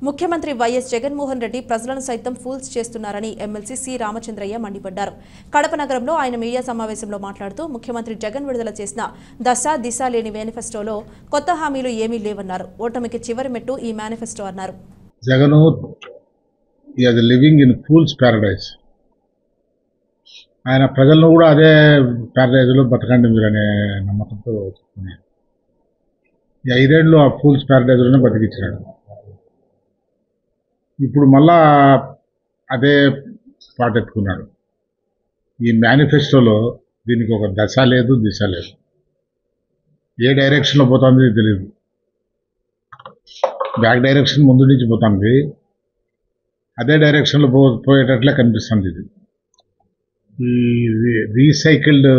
ముఖ్యమంత్రి వైఎస్ జగన్మోహన్ రెడ్డి ప్రజలను సైతం ఫూల్స్ చేస్తున్నారని ఎమ్మెల్సీ సి రామచంద్రయ్య మండిపడ్డారు. కడప నగరంలో ఆయన మీడియా సమావేశంలో మాట్లాడుతూ ముఖ్యమంత్రి జగన్ విడుదల చేసిన దశ దిశ లేని మేనిఫెస్టోలో కొత్త హామీలు ఏమీ లేవన్నారు. ఓటమికి చివరి మెట్టు ఈ మేనిఫెస్టో అన్నారు. Jagan is living in fool's paradise. ఆయన ప్రజలను కూడా అదే ప్యారడైజ్లో బతకండి మీరు అనే నమ్మకంతో చెప్తున్నారు. ఈ 5 ఏళ్ళు ఆ ఫూల్స్ ప్యారడైజ్లోనే బతికించాడు. ఇప్పుడు మళ్ళా అదే పాటెత్తుకున్నాడు. ఈ మేనిఫెస్టోలో దీనికి ఒక దశ లేదు, దిశ లేదు. ఏ డైరెక్షన్లో పోతుంది తెలియదు. బ్యాక్ డైరెక్షన్ ముందు నుంచి పోతుంది, అదే డైరెక్షన్లో పోయేటట్లే కనిపిస్తుంది. ఇది ఈ recycled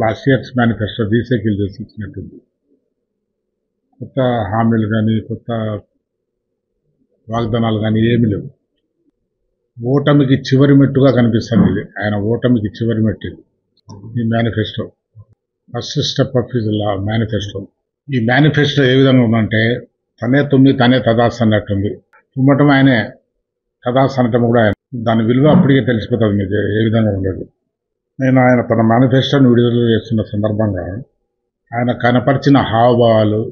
last years manifesto recycle చేసి ఇచ్చినట్టుంది. కొత్త హామీలు కానీ కొత్త వాగ్దానాలు కానీ ఏమీ లేవు. ఓటమికి చివరి మెట్టుగా కనిపిస్తుంది ఇది. ఆయన ఓటమికి చివరి మెట్టు ఈ manifesto. First step of his manifesto. ఈ మేనిఫెస్టో ఏ విధంగా ఉందంటే తనే తుమ్మి తనే తదాస్ అన్నట్టుంది. తుమ్మటం ఆయనే, తదాస్ అనటం కూడా ఆయన. దాని విలువ అప్పటికే తెలిసిపోతుంది మీకు ఏ విధంగా ఉండదు. నేను ఆయన తన మేనిఫెస్టోని విడుదల చేస్తున్న సందర్భంగా ఆయన కనపరిచిన హావభావాలు,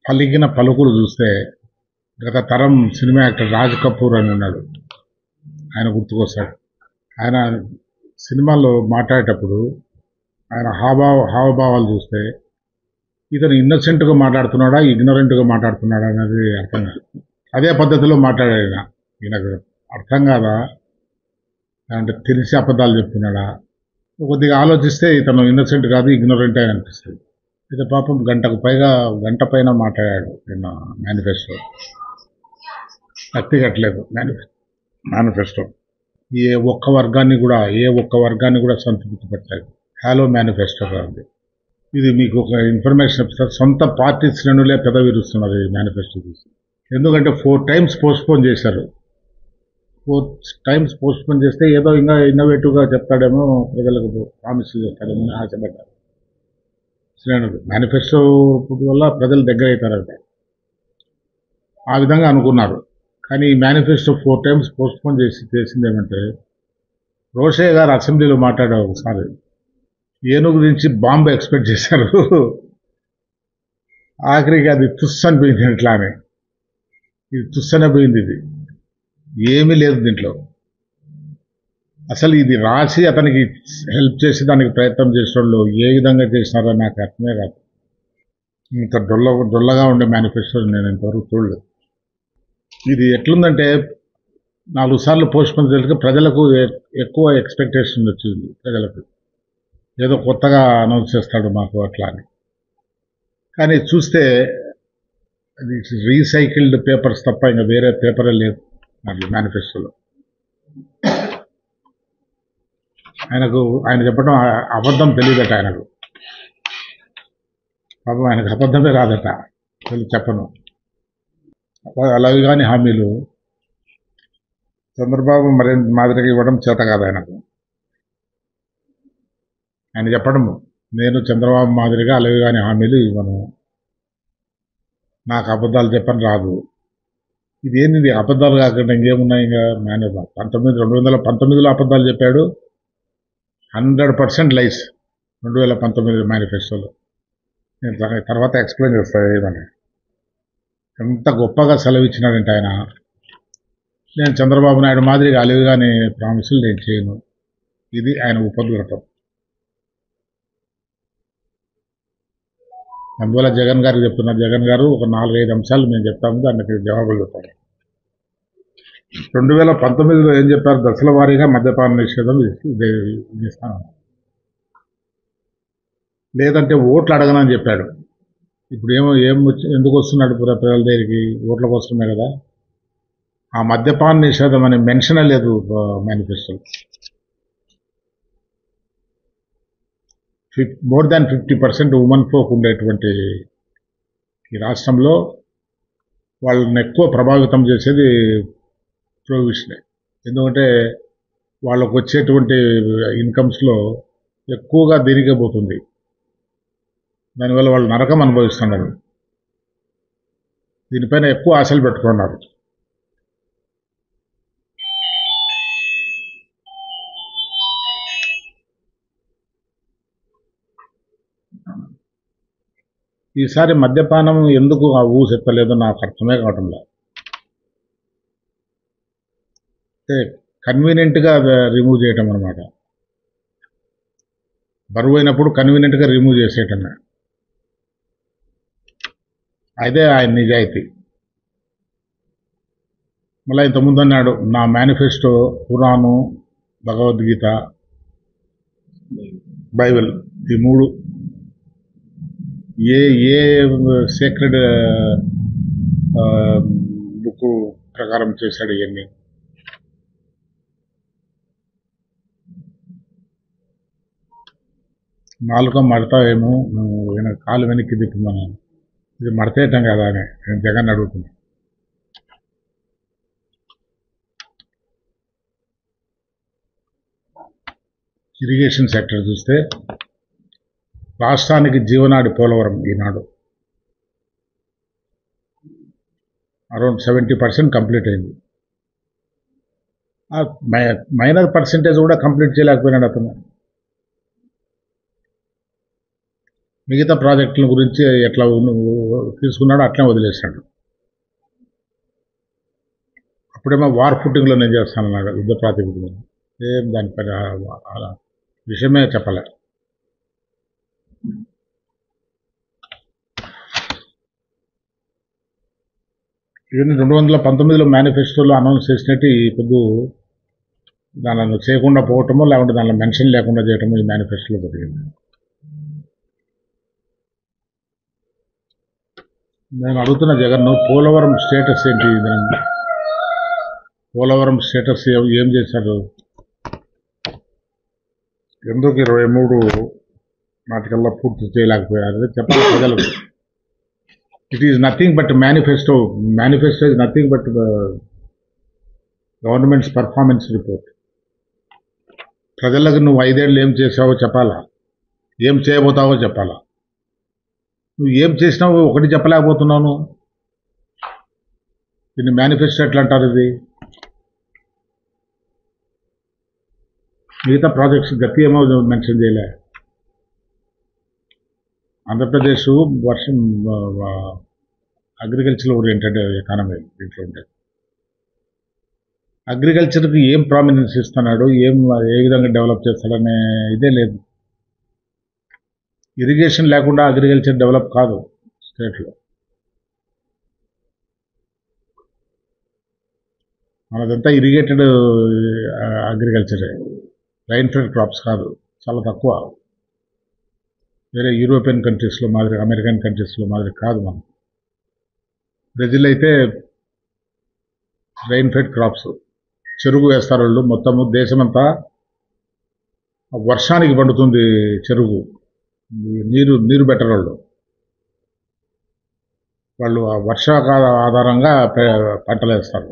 పలికిన పలుకులు చూస్తే గత తరం సినిమా యాక్టర్ రాజ్ కపూర్ అని ఉన్నాడు, ఆయన గుర్తుకొస్తాడు. ఆయన సినిమాల్లో మాట్లాడేటప్పుడు ఆయన హావభావాలు చూస్తే ఇతను ఇన్నోసెంట్గా మాట్లాడుతున్నాడా, ఇగ్నోరెంట్గా మాట్లాడుతున్నాడా అనేది అర్థం కాదు. అదే పద్ధతిలో మాట్లాడాడు. ఈయనకు అర్థం కాదా, అంటే తెలిసి అబద్ధాలు చెప్తున్నాడా? కొద్దిగా ఆలోచిస్తే ఇతను ఇన్నోసెంట్ కాదు, ఇగ్నోరెంట్ అని అనిపిస్తుంది. ఇది పాపం గంట పైన మాట్లాడాడు నిన్న మేనిఫెస్టో. కట్టలేదు మేనిఫెస్టో. ఏ ఒక్క వర్గాన్ని కూడా సంతృప్తిపరచాలి. హలో మేనిఫెస్టో కాదు ఇది. మీకు ఒక ఇన్ఫర్మేషన్ ఇస్తారు. సొంత పార్టీ శ్రేణులే పెదవిరుస్తున్నారు ఈ మేనిఫెస్టో చూసి. ఎందుకంటే 4 times పోస్ట్పోన్ చేశారు. 4 times పోస్ట్పోన్ చేస్తే ఏదో ఇంకా ఇన్నోవేటివ్గా చెప్తాడేమో, ప్రజలకు ప్రామిస్లు చేస్తాడేమో అని ఆశపడ్డారు శ్రేణులు. మేనిఫెస్టో వల్ల ప్రజలు దగ్గర అవుతారంట, ఆ విధంగా అనుకున్నారు. కానీ ఈ మేనిఫెస్టో 4 times పోస్ట్పోన్ చేసింది ఏమంటే, రోషయ్య గారు అసెంబ్లీలో మాట్లాడారు ఒకసారి. ఏనుగు నుంచి బాంబు ఎక్స్పెక్ట్ చేశారు, ఆఖరికి అది తుస్సు అనిపోయింది. ఇట్లానే ఇది తుస్సనే పోయింది. ఇది ఏమీ లేదు దీంట్లో. అసలు ఇది రాసి అతనికి హెల్ప్ చేసి దానికి ప్రయత్నం చేసే వాళ్ళు ఏ విధంగా చేసినారో నాకు అర్థమే కాదు. ఇంత డొల్లగా ఉండే మేనిఫెస్టో నేను ఇంతవరకు చూడలేదు. ఇది ఎట్లుందంటే 4 సార్లు పోస్ట్పోన్ చేసి ప్రజలకు ఎక్కువ ఎక్స్పెక్టేషన్ వచ్చింది. ప్రజలకు ఏదో కొత్తగా అనౌన్స్ చేస్తాడు మాకు అట్లా అని. కానీ చూస్తే అది రీసైకిల్డ్ పేపర్స్ తప్ప ఇంకా వేరే పేపరే లేదు మళ్ళీ మేనిఫెస్టోలో. ఆయన చెప్పడం అబద్ధం తెలియదట ఆయనకు. పాపం ఆయనకు అబద్ధమే రాదట, చెప్పను. అలాగే కానీ హామీలు చంద్రబాబు మాదిరిగా ఇవ్వడం చేత కాదు ఆయనకు. ఆయన చెప్పడం, నేను చంద్రబాబు మాదిరిగా అలాగే కానీ హామీలు ఇవ్వను, నాకు అబద్ధాలు చెప్పని రాదు. ఇదేంది అబద్ధాలు కాకుండా ఇంకేమున్నాయి? ఇంకా 2019లో అబద్ధాలు చెప్పాడు. 100% లైస్ 2019 మేనిఫెస్టోలో. నేను తర్వాత ఎక్స్ప్లెయిన్ చేస్తాను ఏమని. ఎంత గొప్పగా సెలవిచ్చినాడంటే ఆయన, నేను చంద్రబాబు నాయుడు మాదిరిగా అలివిగానే ప్రామిసులు నేను చేయను. ఇది ఆయన ఉపద్రవం. అందువల్ల జగన్ గారికి చెప్తున్నా, జగన్ గారు ఒక 4-5 అంశాలు మేము చెప్తాము, దానికి జవాబులు చెప్తారు. 2019లో ఏం చెప్పారు? దశల వారీగా మద్యపాన నిషేధం ఇస్తాను, లేదంటే ఓట్లు అడగనని చెప్పాడు. ఇప్పుడు ఎందుకు వస్తున్నాడు ప్రజల దగ్గరికి? ఓట్ల కోసమే కదా. ఆ మద్యపాన నిషేధం అనే మెన్షన్ లేదు మేనిఫెస్టోలో. మోర్ దాన్ 50% ఉమెన్ ఫోక్ ఉండేటువంటి ఈ రాష్ట్రంలో వాళ్ళని ఎక్కువ ప్రభావితం చేసేది ప్రొహిబిషనే. ఎందుకంటే వాళ్ళకు వచ్చేటువంటి ఇన్కమ్స్లో ఎక్కువగా దీనికే పోతుంది. దానివల్ల వాళ్ళు నరకం అనుభవిస్తున్నారు. దీనిపైన ఎక్కువ ఆశలు పెట్టుకున్నారు. ఈసారి మద్యపానం ఎందుకు ఆ ఊసెత్తలేదో నాకు అర్థమే కావటం లేదు. అంటే కన్వీనియంట్గా రిమూవ్ చేయటం అనమాట. బరువు అయినప్పుడు కన్వీనియంట్గా రిమూవ్ చేసేయటమే. అదే ఆయన నిజాయితీ. మళ్ళీ ఇంతకుముందు అన్నాడు, నా మేనిఫెస్టో ఖురాను, భగవద్గీత, బైబిల్ ఈ మూడు ఏ ఏ సీక్రెట్ బుక్ ప్రకారం చేశాడు ఇవన్నీ. నాలుక మడతావేమో, నువ్వు కాలు వెనక్కి తిప్పమన్నాను. ఇది మడతేయటం కదా అని నేను జగన్ అడుగుతున్నా. ఇరిగేషన్ సెక్టర్ చూస్తే రాష్ట్రానికి జీవనాడి పోలవరం ఈనాడు అరౌండ్ 70% కంప్లీట్ అయింది. మైనర్ పర్సెంటేజ్ కూడా కంప్లీట్ చేయలేకపోయినాడు అతను. మిగతా ప్రాజెక్టుల గురించి ఎట్లా తీసుకున్నాడో అట్లే వదిలేశాడు. అప్పుడేమో వార్ ఫుటింగ్లో నేను చేస్తానన్నాడు, యుద్ధ ప్రాతిపదికన. ఏం దానిపైన అలా విషయమే చెప్పలే. ఇవన్నీ 2019లో మేనిఫెస్టోలో అనౌన్స్ చేసినట్టు ఇప్పుడు దానిలో చేయకుండా పోవటమో, లేకుంటే దానిలో మెన్షన్ లేకుండా చేయటమో ఈ మేనిఫెస్టోలో జరిగింది. నేను అడుగుతున్న జగన్, పోలవరం స్టేటస్ ఏంటి? పోలవరం స్టేటస్ ఏం చేశాడు? ఎందుకు 23 నాటికల్లా పూర్తి చేయలేకపోయారు చెప్పాలి ప్రజలకు. It is nothing but manifesto. Manifesto is nothing but governments performance report. ప్రజలకు నువ్వు 5 ఏళ్ళు ఏం చేసావో చెప్పాలా, ఏం చేయబోతావో చెప్పాలా. నువ్వు ఏం చేసినావు ఒకటి చెప్పలేకపోతున్నావు. దీన్ని మేనిఫెస్టో ఎట్లా అంటారు? ఇది మిగతా ప్రాజెక్ట్స్ గతి ఏమో మెన్షన్ చేయలే. ఆంధ్రప్రదేశ్ వర్షం అగ్రికల్చర్ ఓరియంటెడ్ ఎకానమీ దీంట్లో ఉంటుంది. అగ్రికల్చర్కి ఏం ప్రామినెన్స్ ఇస్తున్నాడు, ఏ విధంగా డెవలప్ చేస్తాడనే ఇదే లేదు. ఇరిగేషన్ లేకుండా అగ్రికల్చర్ డెవలప్ కాదు స్టేట్లో. మనదంతా ఇరిగేటెడ్ అగ్రికల్చరే, రైన్ ఫెడ్ క్రాప్స్ కాదు, చాలా తక్కువ. వేరే యూరోపియన్ కంట్రీస్లో మాదిరి, అమెరికన్ కంట్రీస్లో మాదిరి కాదు. మనం బ్రెజిల్ అయితే రైన్ ఫెడ్ క్రాప్స్, చెరుకు వేస్తారు వాళ్ళు. మొత్తము దేశమంతా వర్షానికి పండుతుంది చెరుకు. నీరు బెటర్ వాళ్ళు ఆ వర్షాకాల ఆధారంగా పంటలు వేస్తారు.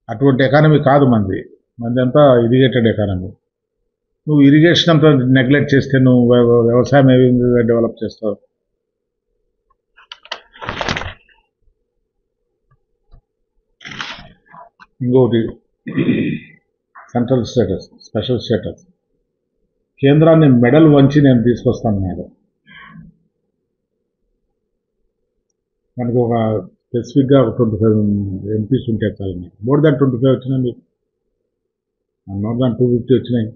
అటువంటి ఎకానమీ కాదు మంది అంతా ఇరిగేటెడ్ ఎకానమీ. నువ్వు ఇరిగేషన్ అంతా నెగ్లెక్ట్ చేస్తే నువ్వు వ్యవసాయం ఏ విధంగా డెవలప్ చేస్తావు? ఇంకొకటి సెంట్రల్ స్టేటస్, స్పెషల్ స్టేటస్. కేంద్రాన్ని మెడల్ వంచి నేను తీసుకొస్తాను మేడం. మనకు ఒక స్పెసిఫిక్గా 25 ఎంపీస్ ఉంటే చాలు. మీకు మోర్ దాన్ 25 వచ్చినాయి, మీకు మోర్ దాన్ 250 వచ్చినాయి.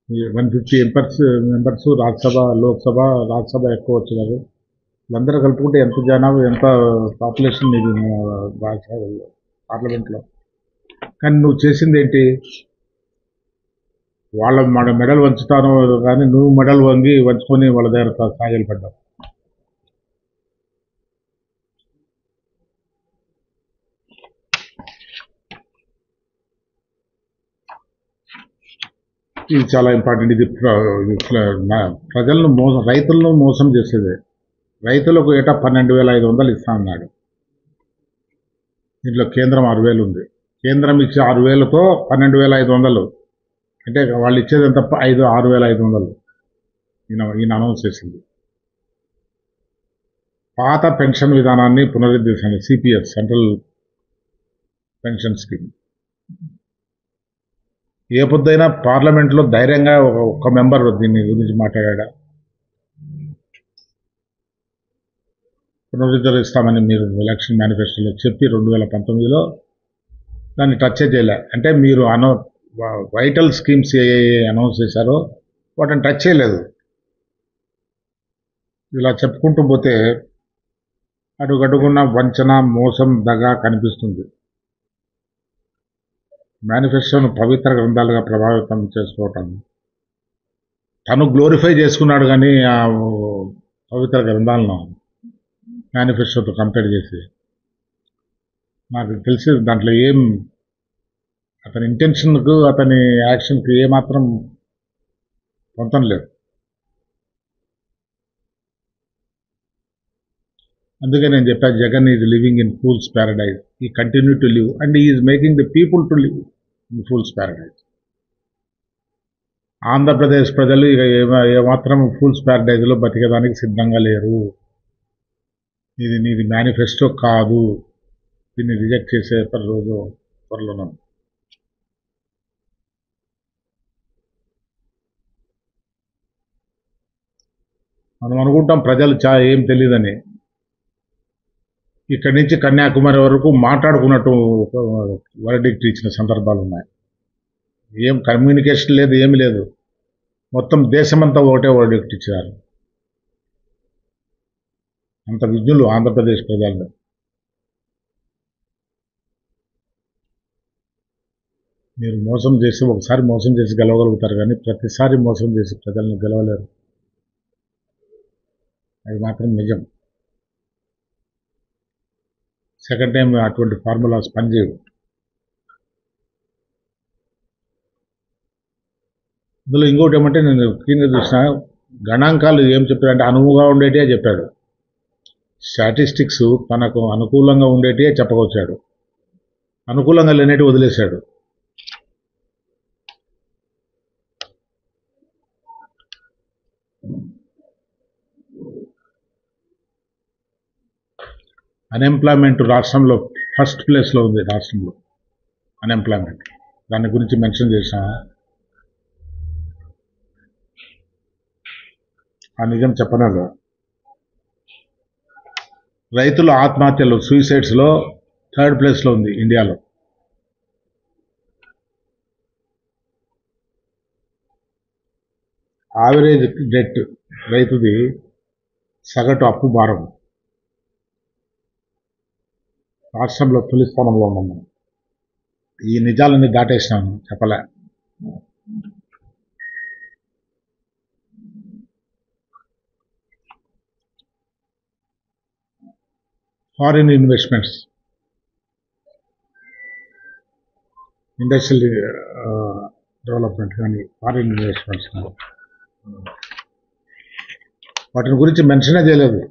ఈ 150 మెంబర్స్ రాజ్యసభ, లోక్సభ, రాజ్యసభ ఎక్కువ వచ్చినారు. వీళ్ళందరూ కలుపుకుంటే ఎంత జనాభా, ఎంత పాపులేషన్ ఇది రాజ్యసభలో, పార్లమెంట్లో. కానీ నువ్వు చేసింది ఏంటి? వాళ్ళ మెడల్ వంచుతాను కానీ నువ్వు మెడల్ వంచుకొని వాళ్ళ దగ్గర సాగలు పడ్డావు. ఇది చాలా ఇంపార్టెంట్. ఇది ప్రజలను రైతులను మోసం చేసేది. రైతులకు ఏటా 12,500 ఇస్తా అన్నాడు. దీంట్లో కేంద్రం 6,000 ఉంది. కేంద్రం ఇచ్చే 6,000తో 12,500 అంటే వాళ్ళు ఇచ్చేదంతా 6,500 ఈయన అనౌన్స్ చేసింది. పాత పెన్షన్ విధానాన్ని పునరుద్ధరించండి. CPF, central pension scheme. ఏ పొద్దైనా పార్లమెంట్లో ధైర్యంగా ఒక్క మెంబర్ దీన్ని గురించి మాట్లాడా? పునరుద్ధరిస్తామని మీరు ఎలక్షన్ మేనిఫెస్టోలో చెప్పి 2019లో దాన్ని టచ్ చేయలే. అంటే మీరు వైటల్ స్కీమ్స్ ఏ అనౌన్స్ చేశారో వాటిని టచ్ చేయలేదు. ఇలా చెప్పుకుంటూ పోతే అడుగడుగున్న వంచన, మోసం, దగా కనిపిస్తుంది. మేనిఫెస్టోను పవిత్ర గ్రంథాలుగా ప్రభావితం చేసుకోవటం, తను గ్లోరిఫై చేసుకున్నాడు కానీ ఆ పవిత్ర గ్రంథాలను మేనిఫెస్టోతో కంపేర్ చేసి, నాకు తెలిసి దాంట్లో ఏం అతని ఇంటెన్షన్కు అతని యాక్షన్కి ఏమాత్రం పొంతం లేదు. అందుకే నేను చెప్పాను, Jagan is living in fool's paradise. ఈ continue to live and is making the people to live in fool's paradise. Andhra Pradesh ప్రజలు ఇక ఏమాత్రం ఫూల్స్ ప్యారడైజ్లో బతికేదానికి సిద్ధంగా లేరు. ఇది నీది మేనిఫెస్టో కాదు, దీన్ని రిజెక్ట్ చేసే రోజు త్వరలోనే. మనం అనుకుంటాం ప్రజలు ఏం తెలియదని. ఇక్కడి నుంచి కన్యాకుమారి వరకు మాట్లాడుకున్నట్టు వర్డిక్ట్ ఇచ్చిన సందర్భాలు ఉన్నాయి. ఏం కమ్యూనికేషన్ లేదు, ఏమి లేదు. మొత్తం దేశమంతా ఒకటే వర్డిక్ట్ ఇచ్చారు. అంత విజ్ఞులు ఆంధ్రప్రదేశ్ ప్రజలు. మీరు మోసం చేసి ఒకసారి మోసం చేసి గెలవగలుగుతారు కానీ ప్రతిసారి మోసం చేసి ప్రజలను గెలవలేరు. అది మాత్రం నిజం. సెకండ్ టైం అటువంటి ఫార్ములాస్ పనిచేయవు. ఇందులో ఇంకోటి ఏమంటే, నేను క్లీన్గా చూసిన గణాంకాలు ఏం చెప్పాడంటే అనువుగా ఉండేటివే చెప్పాడు. స్టాటిస్టిక్స్ తనకు అనుకూలంగా ఉండేటివే చెప్పకొచ్చాడు, అనుకూలంగా లేనేటి వదిలేశాడు. అన్ఎంప్లాయ్మెంట్ రాష్ట్రంలో ఫస్ట్ ప్లేస్లో ఉంది. రాష్ట్రంలో అన్ఎంప్లాయ్మెంట్, దాని గురించి మెన్షన్ చేసిన ఆ నిజం చెప్పనగా. రైతుల ఆత్మహత్యలు, సూసైడ్స్లో థర్డ్ ప్లేస్లో ఉంది ఇండియాలో. యావరేజ్ డెట్ రైతుది సగటు అప్పు భారం రాష్ట్రంలో తొలి స్థానంలో ఉన్నాము. ఈ నిజాలన్నీ దాటేసినాను, చెప్పలే. ఫారిన్ ఇన్వెస్ట్మెంట్స్, ఇండస్ట్రియల్ డెవలప్మెంట్ కానీ ఫారిన్ ఇన్వెస్ట్మెంట్స్ కానీ వాటిని గురించి మెన్షనే చేయలేదు.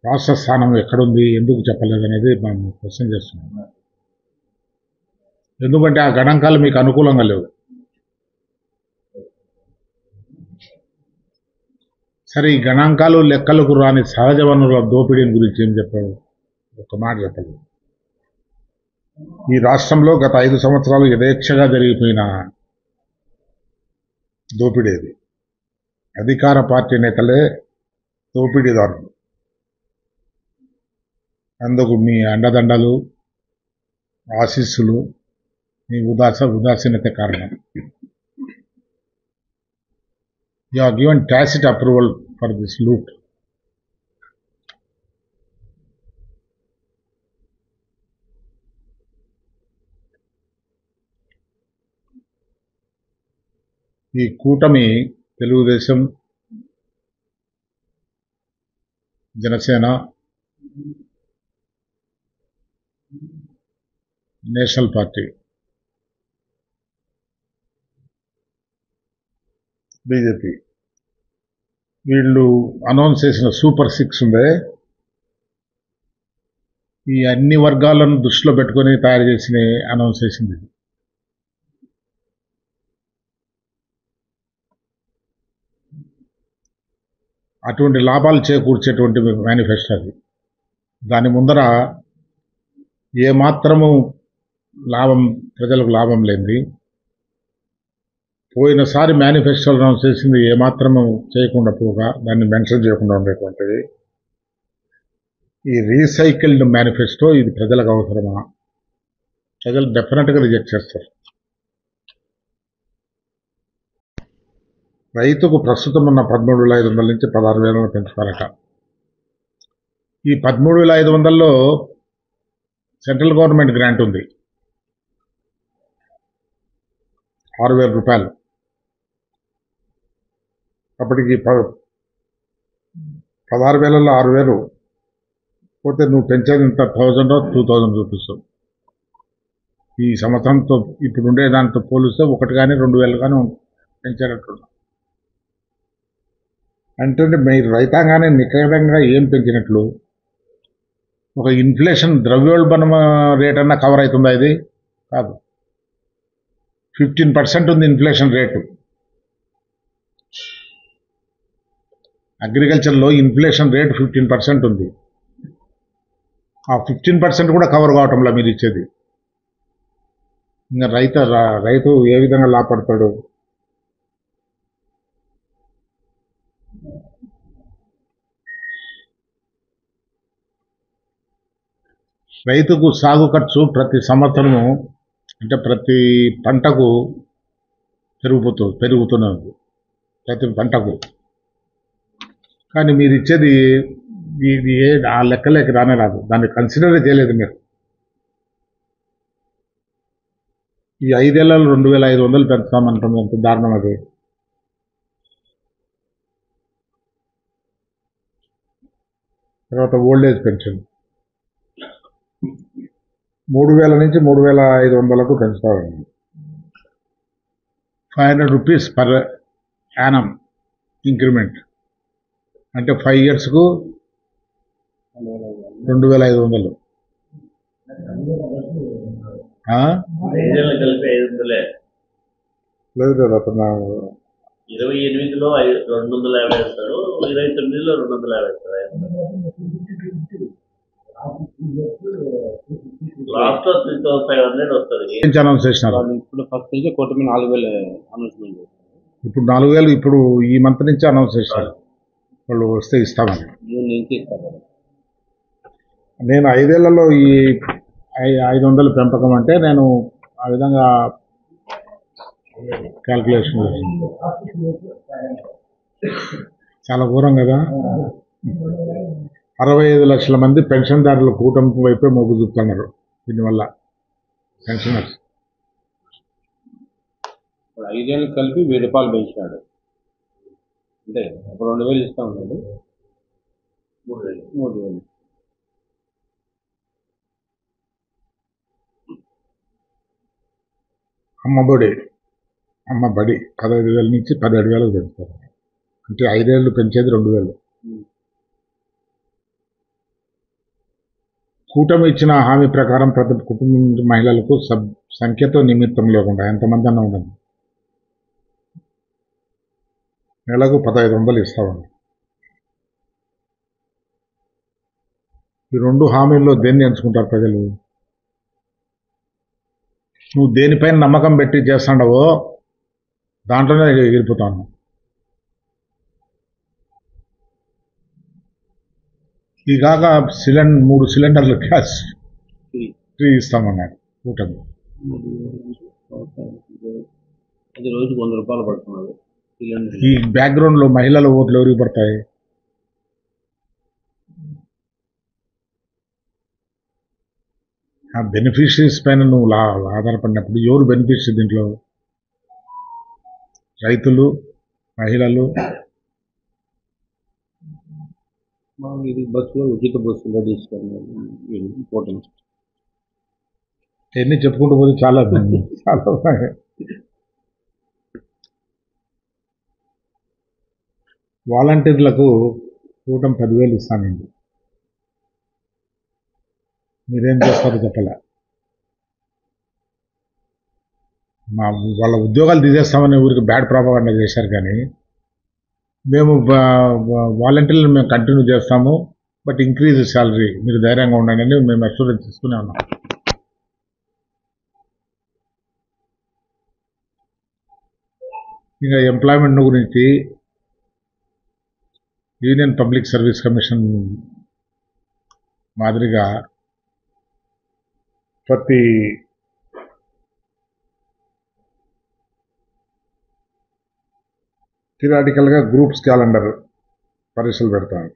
రాష్ట్ర స్థానం ఎక్కడుంది, ఎందుకు చెప్పలేదు అనేది మనం క్వశ్చన్ చేస్తున్నాం. ఎందుకంటే ఆ గణాంకాలు మీకు అనుకూలంగా లేవు. సరే, ఈ గణాంకాలు లెక్కలకు రాని సహజ వనరుల దోపిడీని గురించి ఏం చెప్పాడు? ఒక మాట చెప్పలేదు. ఈ రాష్ట్రంలో గత 5 సంవత్సరాలు యథేచ్ఛగా జరిగిపోయిన దోపిడీది. అధికార పార్టీ నేతలే దోపిడీదారులు. అందుకు మీ అండదండలు, ఆశీస్సులు, మీ ఉదాసీనత కారణం. You are given tacit approval for this loot. ఈ కూటమి Telugu Desam, Janasena, national party, BJP, వీళ్ళు అనౌన్స్ చేసిన సూపర్ 6 ఉందే, ఈ అన్ని వర్గాలను దృష్టిలో పెట్టుకొని తయారు చేసిన అనౌన్స్ చేసింది. అటువంటి లాభాలు చేకూర్చేటువంటి మేనిఫెస్టో అది. దాని ముందర ఏమాత్రము లాభం, ప్రజలకు లాభం లేనిది, పోయినసారి మేనిఫెస్టోలో అనౌన్స్ చేసింది ఏమాత్రము చేయకుండా పోగా దాన్ని మెన్షన్ చేయకుండా ఉండేటువంటిది ఈ రీసైకిల్డ్ మేనిఫెస్టో. ఇది ప్రజలకు అవసరమా? ప్రజలు డెఫినెట్గా రిజెక్ట్ చేస్తారు. రైతుకు ప్రస్తుతం ఉన్న 13,500 నుంచి 16,000 పెంచుతారట. ఈ 13,500లో సెంట్రల్ గవర్నమెంట్ గ్రాంట్ ఉంది 6,000 రూపాయలు. అప్పటికి 16,000లో 6,000 పోతే నువ్వు పెంచేది ఇంత 1,000 2,000 రూపీస్. ఈ సంవత్సరంతో ఇప్పుడు ఉండే దాంతో పోలిస్తే 1 కానీ 2,000 కానీ పెంచేటట్టు. అంటే మీరు రైతాంగాన్ని నికరంగా ఏం పెంచినట్లు? ఒక ఇన్ఫ్లేషన్ ద్రవ్యోల్బణం రేట్ అన్నా కవర్ అవుతుందా? ఇది కాదు. 15% ఉంది ఇన్ఫ్లేషన్ రేటు. అగ్రికల్చర్లో ఇన్ఫ్లేషన్ రేట్ 15% ఉంది. ఆ 15% కూడా కవర్ కావటంలా మీరు ఇచ్చేది. ఇంకా రైతు ఏ విధంగా లాభపడతాడు? రైతుకు సాగు ఖర్చు ప్రతి సంవత్సరము, అంటే ప్రతి పంటకు పెరుగుతున్నది ప్రతి పంటకు. కానీ మీరు ఇచ్చేది ఇది ఆ లెక్కలేక రానే రాదు. దాన్ని కన్సిడర్ చేయలేదు మీరు. ఈ 5 ఏళ్లలో 2,500 పెంచుతామంటుంది. ఎంత దారుణం అది. తర్వాత ఓల్డ్ ఏజ్ పెన్షన్ 3,000 నుంచి 3,500కు పెంచుతామండి. 500 రూపీస్ పర్ యానం ఇంక్రిమెంట్, అంటే 5 ఇయర్స్కు 2,500. లేదు లేదు, అతను 28లో 250 వేస్తాడు, 29లో 250 వేస్తాడు. లాస్ట్ 3,500 వస్తుంది. అనౌన్స్ చేసినారు. ఇప్పుడు ఫస్ట్ నుంచి 4,000 అనౌన్స్మెంట్. ఇప్పుడు 4,000 ఇప్పుడు ఈ మంత్ నుంచి అనౌన్స్ చేసినారు. వాళ్ళు వస్తే ఇస్తామని. జూన్ నుంచి ఇస్తారు. నేను 5 ఏళ్లలో ఈ 500 పెంపకం అంటే నేను ఆ విధంగా క్యాల్కులేషన్ చాలా ఘోరం కదా. 65 లక్షల మంది పెన్షన్దారుల కూటమి వైపే మొగ్గు చూపుతున్నారు. దీనివల్ల పెన్షనర్స్ 5 ఏళ్ళు కలిపి 1,000 రూపాయలు పెంచినాడు. అంటే అప్పుడు 2,000 ఇస్తా ఉన్నాడు, 3,000. అమ్మ బడి 15,000 నుంచి 17,000 పెంచుతారు. అంటే 5 ఏళ్ళు పెంచేది 2,000. కూటమి ఇచ్చిన హామీ ప్రకారం ప్రతి కుటుంబం మహిళలకు సంఖ్యతో నిమిత్తం లేకుండా ఎంతమంది అన్నా ఉండదు నెలకు 1,500 ఇస్తామని. ఈ 2 హామీల్లో దేన్ని ఎంచుకుంటారు ప్రజలు? నువ్వు దేనిపైన నమ్మకం పెట్టి చేస్తాడవో దాంట్లోనే ఎగిరిపోతాను. ఈ కాక 3 సిలిండర్లు గ్యాస్ ఫ్రీ ఇస్తామన్నాడు కూటమి. అది రోజుకు 100 రూపాయలు పడుతున్నారు. ఈ బ్యాక్గ్రౌండ్లో మహిళల ఓట్లు ఎవరికి పడతాయి? ఆ బెనిఫిషరీస్ పైన నువ్వు ఆధారపడినప్పుడు ఎవరు బెనిఫిషరీ దీంట్లో? రైతులు, మహిళలు. ఇది బస్సులో ఉచిత బస్సులో తీసుకున్నారు. ఇంపార్టెంట్ ఎన్ని చెప్పుకుంటూ పోతే చాలా చాలా. వాలంటీర్లకు కూటమి 10,000 ఇస్తానండి. మీరేం చేస్తారో చెప్పలే. వాళ్ళ ఉద్యోగాలు తీసేస్తామని ఊరికి బ్యాడ్ ప్రాపగాండా చేశారు. కానీ మేము వాలంటీర్లు మేము కంటిన్యూ చేస్తాము, బట్ ఇంక్రీజ్ శాలరీ, మీరు ధైర్యంగా ఉండండి అని మేము అష్యూరెన్స్ ఇస్తూనే ఉన్నాం. ఇంకా ఎంప్లాయ్మెంట్ గురించి యూనియన్ పబ్లిక్ సర్వీస్ కమిషన్ మాదిరిగా ప్రతి థియరాటికల్గా గ్రూప్స్ క్యాలెండర్ పరీక్షలు పెడతారు.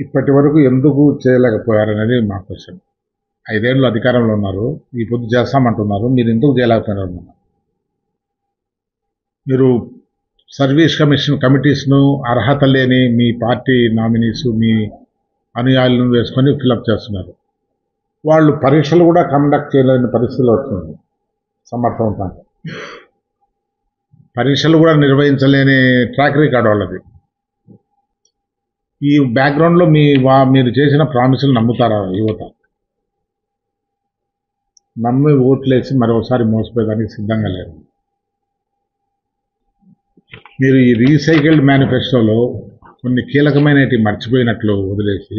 ఇప్పటి వరకు ఎందుకు చేయలేకపోయారనేది మా క్వశ్చన్. 5 ఏళ్ళు అధికారంలో ఉన్నారు, ఈ పొద్దు చేస్తామంటున్నారు, మీరు ఎందుకు చేయలేకపోయినారు? మీరు సర్వీస్ కమిషన్ కమిటీస్ను అర్హత లేని మీ పార్టీ నామినీస్, మీ అనుయాయులను వేసుకొని ఫిలప్ చేస్తున్నారు. వాళ్ళు పరీక్షలు కూడా కండక్ట్ చేయలేని పరిస్థితిలో వచ్చింది. సమర్థవంతంగా పరీక్షలు కూడా నిర్వహించలేని ట్రాక్ రికార్డ్ వాళ్ళది. ఈ బ్యాక్గ్రౌండ్లో మీరు చేసిన ప్రామిసులు నమ్ముతారా యువత? నమ్మి ఓట్లేసి మరోసారి మోసపోయేదానికి సిద్ధంగా లేరు. మీరు ఈ రీసైకిల్డ్ మేనిఫెస్టోలో కొన్ని కీలకమైనవి మర్చిపోయినట్లు వదిలేసి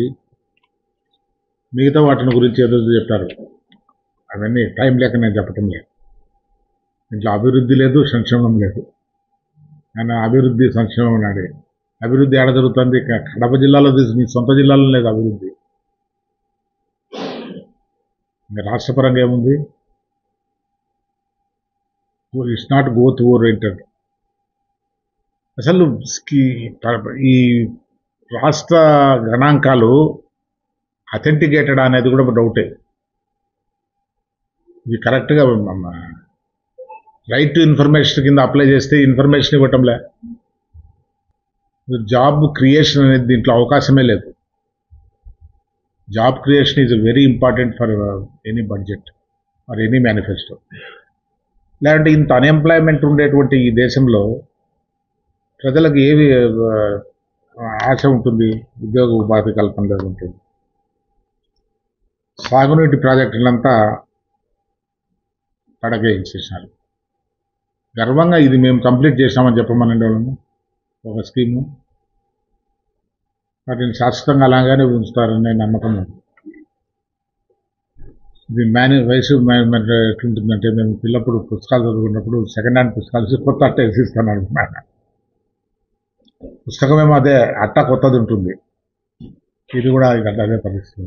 మిగతా వాటిని గురించి ఏదో చెప్పారు. అవన్నీ టైం లేక నేను చెప్పటం లేదు. ఇంట్లో అభివృద్ధి లేదు, సంక్షేమం లేదు. ఆయన అభివృద్ధి సంక్షేమం నాడే. అభివృద్ధి ఏడ జరుగుతుంది? కడప జిల్లాలో మీ సొంత జిల్లాలో లేదు అభివృద్ధి. ఇంకా రాష్ట్రపరంగా ఏముంది? It's not growth oriented. అసలు ఈ రాష్ట్ర గణాంకాలు అథెంటికేటెడ్ అనేది కూడా డౌటే. ఇది కరెక్ట్గా రైట్ టు ఇన్ఫర్మేషన్ కింద అప్లై చేస్తే ఇన్ఫర్మేషన్ ఇవ్వటంలే. జాబ్ క్రియేషన్ అనేది దీంట్లో అవకాశమే లేదు. Job creation is very important for any budget or any manifesto. లేదంటే ఇంత అన్ఎంప్లాయ్మెంట్ ఉండేటువంటి ఈ దేశంలో ప్రజలకు ఏవి ఆశ ఉంటుంది? ఉద్యోగ ఉపాధి కల్పన లేదు ఉంటుంది. సాగునీటి ప్రాజెక్టులంతా పడగేయించేసినారు. గర్వంగా ఇది మేము కంప్లీట్ చేసినామని చెప్పమనండి వాళ్ళము. ఒక స్కీము వాటిని శాశ్వతంగా అలాగానే ఉంచుతారనే నమ్మకం ఉంది. ఇది వయసు ఎట్లుంటుందంటే, మేము పిల్లప్పుడు పుస్తకాలు చదువుకున్నప్పుడు సెకండ్ హ్యాండ్ పుస్తకాలు కొత్త అట్ట వేసిస్తాను అనుకున్నాను. పుస్తకమేమో అదే, అట్ట కొత్తది ఉంటుంది. ఇది కూడా అదే పరిస్థితి.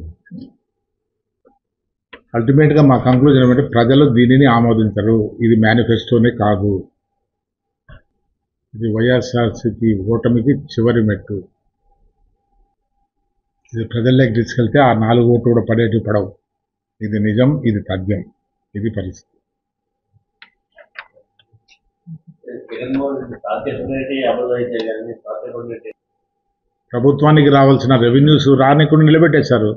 అల్టిమేట్గా మా కంక్లూజన్ ఏమంటే, ప్రజలు దీనిని ఆమోదించరు. ఇది మేనిఫెస్టోనే కాదు, ఇది వైఎస్ఆర్సీపీ ఓటమికి చివరి మెట్టు. ఇది ప్రజల్లోకి తీసుకెళ్తే ఆ 4 ఓట్లు కూడా పడేటి పడవు. ఇది నిజం, ఇది తథ్యం, ఇది పరిస్థితి. ప్రభుత్వానికి రావాల్సిన రెవెన్యూస్ రానికుండా నిలబెట్టేశారు.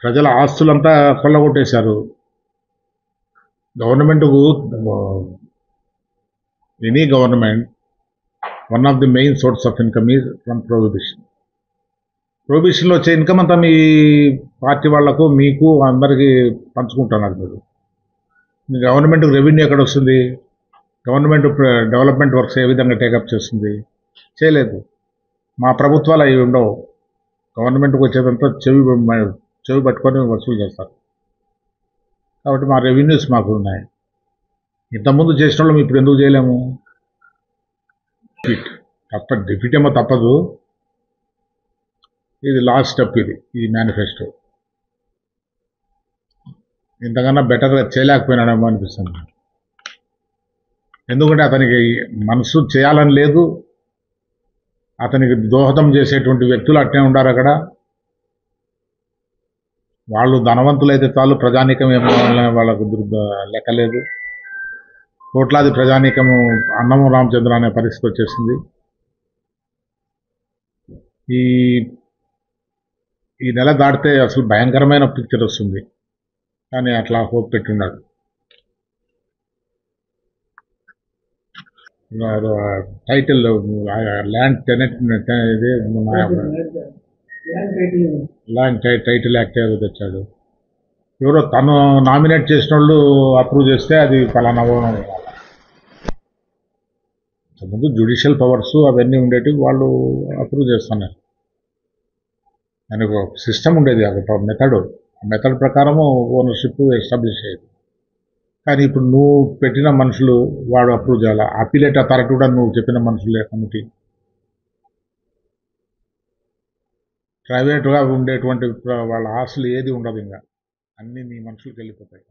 ప్రజల ఆస్తులంతా కొల్లగొట్టేశారు. గవర్నమెంట్కు, any government, one of the main source of income is from prohibition. ప్రొహిబిషన్లో వచ్చే ఇన్కమ్ అంతా మీ పార్టీ వాళ్లకు, మీకు అందరికీ పంచుకుంటున్నారు. మీరు మీ గవర్నమెంట్కి రెవెన్యూ ఎక్కడ వస్తుంది? గవర్నమెంట్ డెవలప్మెంట్ వర్క్స్ ఏ విధంగా టేకప్ చేస్తుంది? చేయలేదు. మా ప్రభుత్వాలు అవి ఉండవు. గవర్నమెంట్కి వచ్చేదంతా చెవి పట్టుకొని వసూలు చేస్తారు. కాబట్టి మా రెవెన్యూస్ మాకు ఉన్నాయి. ఇంతకుముందు చేసిన వాళ్ళు ఇప్పుడు ఎందుకు చేయలేము? డిఫీట్ ఏమో తప్పదు. ఇది లాస్ట్ స్టెప్. ఈ మేనిఫెస్టో ఇంతకన్నా బెటర్గా చేయలేకపోయినాడేమో అనిపిస్తుంది. ఎందుకంటే అతనికి మనసు చేయాలని లేదు. అతనికి దోహదం చేసేటువంటి వ్యక్తులు అట్నే ఉండారు అక్కడ. వాళ్ళు ధనవంతులైతే చాలు, ప్రజానీకం ఏమో వాళ్ళకు లెక్కలేదు. కోట్లాది ప్రజానీకము అన్నము రామచంద్ర అనే పరిస్థితి వచ్చేసింది. ఈ నెల దాటితే అసలు భయంకరమైన పిక్చర్ వస్తుంది. కానీ అట్లా హోప్ పెట్టున్నాడు. Title land tenant land title act ఏదో తెచ్చాడు. ఎవరో తను నామినేట్ చేసిన వాళ్ళు అప్రూవ్ చేస్తే అది ఫలానా అంతకుముందు జ్యుడిషియల్ పవర్స్ అవన్నీ ఉండేటివి వాళ్ళు అప్రూవ్ చేస్తున్నారు. దానికి ఒక సిస్టమ్ ఉండేది, ఒక మెథడ్ ప్రకారము ఓనర్షిప్ ఎస్టాబ్లిష్ అయ్యేది. కానీ ఇప్పుడు నువ్వు పెట్టిన మనుషులు వాడు అప్రూవ్ చేయాలి. అపీలేట్ అథారిటీ కూడా నువ్వు చెప్పిన మనుషులే కమిటీ. ప్రైవేట్గా ఉండేటువంటి వాళ్ళ ఆస్తులు ఏది ఉండదు, ఇంకా అన్నీ నీ మనుషులకు వెళ్ళిపోతాయి.